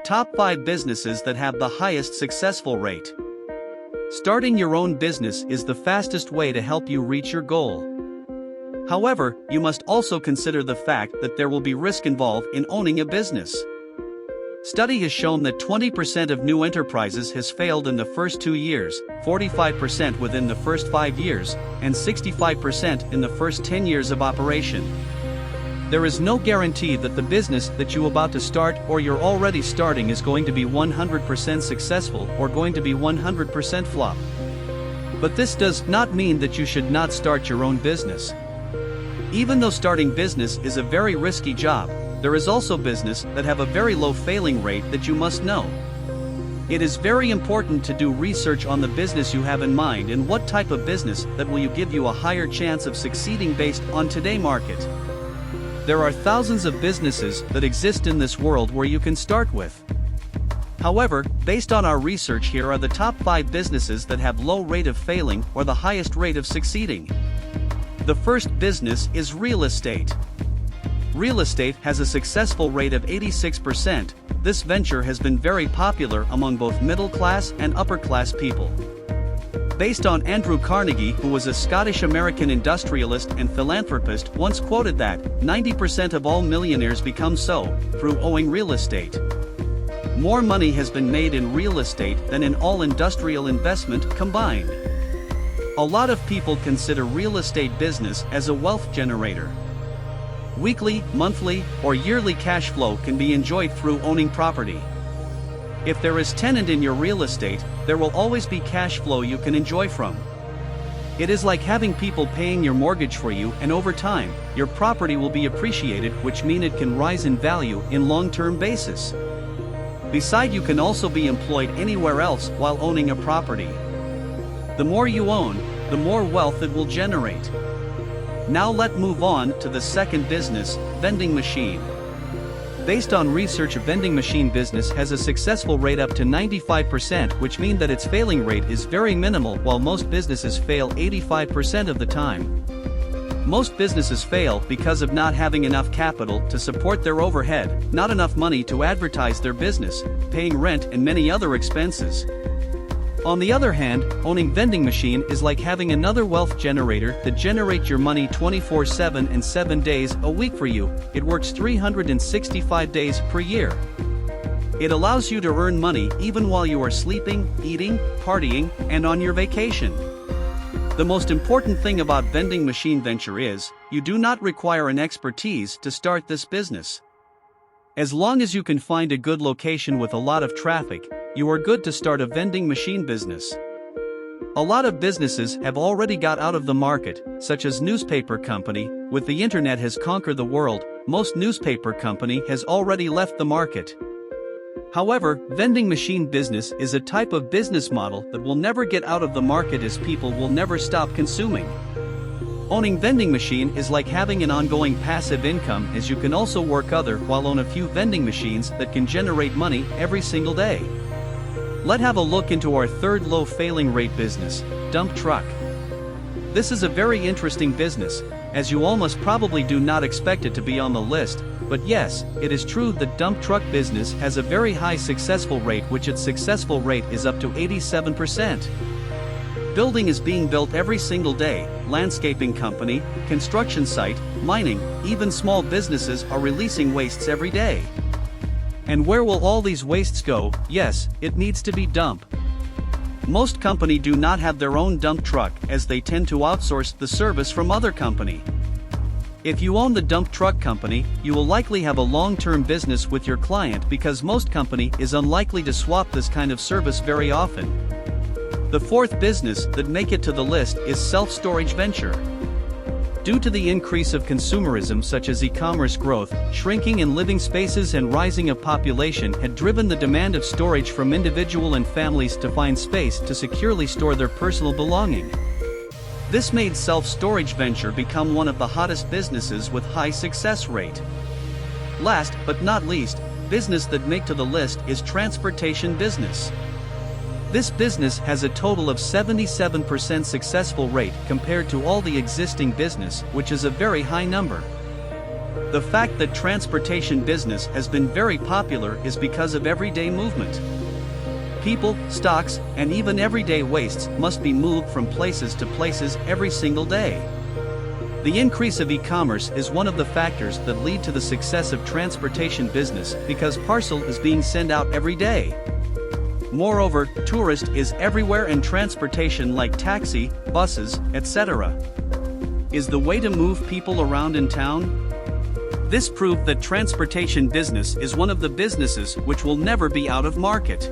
top 5 businesses that have the highest successful rate. Starting your own business is the fastest way to help you reach your goal. However, you must also consider the fact that there will be risk involved in owning a business. Study has shown that 20% of new enterprises has failed in the first 2 years, 45% within the first 5 years, and 65% in the first 10 years of operation. There is no guarantee that the business that you are about to start or you're already starting is going to be 100% successful or going to be 100% flop. But this does not mean that you should not start your own business. Even though starting business is a very risky job, there is also business that have a very low failing rate that you must know. It is very important to do research on the business you have in mind and what type of business that will give you a higher chance of succeeding based on today's market. There are thousands of businesses that exist in this world where you can start with. However, based on our research, here are the top 5 businesses that have low rate of failing or the highest rate of succeeding. The first business is real estate. Real estate has a successful rate of 86%. This venture has been very popular among both middle class and upper class people. Based on Andrew Carnegie, who was a Scottish-American industrialist and philanthropist, once quoted that 90% of all millionaires become so through owning real estate. More money has been made in real estate than in all industrial investment combined. A lot of people consider real estate business as a wealth generator. Weekly, monthly, or yearly cash flow can be enjoyed through owning property. If there is tenant in your real estate, there will always be cash flow you can enjoy from. It is like having people paying your mortgage for you, and over time, your property will be appreciated, which means it can rise in value in long-term basis. Besides, you can also be employed anywhere else while owning a property. The more you own, the more wealth it will generate. Now let's move on to the second business, vending machine. Based on research, a vending machine business has a successful rate up to 95%, which means that its failing rate is very minimal, while most businesses fail 85% of the time. Most businesses fail because of not having enough capital to support their overhead, not enough money to advertise their business, paying rent and many other expenses. On the other hand, owning vending machine is like having another wealth generator that generates your money 24/7 and 7 days a week for you. It works 365 days per year. It allows you to earn money even while you are sleeping, eating, partying, and on your vacation. The most important thing about vending machine venture is, you do not require an expertise to start this business. As long as you can find a good location with a lot of traffic, you are good to start a vending machine business. A lot of businesses have already got out of the market, such as newspaper company. With the internet has conquered the world, most newspaper company has already left the market. However, vending machine business is a type of business model that will never get out of the market, as people will never stop consuming. Owning vending machine is like having an ongoing passive income, as you can also work other while own a few vending machines that can generate money every single day. Let's have a look into our third low failing rate business, dump truck. This is a very interesting business, as you almost probably do not expect it to be on the list, but yes, it is true that dump truck business has a very high successful rate, which its successful rate is up to 87%. Building is being built every single day, landscaping company, construction site, mining, even small businesses are releasing wastes every day. And where will all these wastes go? Yes, it needs to be dumped. Most companies do not have their own dump truck, as they tend to outsource the service from other company. If you own the dump truck company, you will likely have a long-term business with your client, because most company is unlikely to swap this kind of service very often. The fourth business that make it to the list is self-storage venture. Due to the increase of consumerism, such as e-commerce growth, shrinking in living spaces and rising of population had driven the demand of storage from individual and families to find space to securely store their personal belonging. This made self-storage venture become one of the hottest businesses with high success rate. Last but not least, business that make to the list is transportation business. This business has a total of 77% successful rate compared to all the existing business, which is a very high number. The fact that transportation business has been very popular is because of everyday movement. People, stocks, and even everyday wastes must be moved from places to places every single day. The increase of e-commerce is one of the factors that lead to the success of transportation business because parcel is being sent out every day. Moreover, tourist is everywhere and transportation like taxi, buses, etc. is the way to move people around in town. This proved that transportation business is one of the businesses which will never be out of market.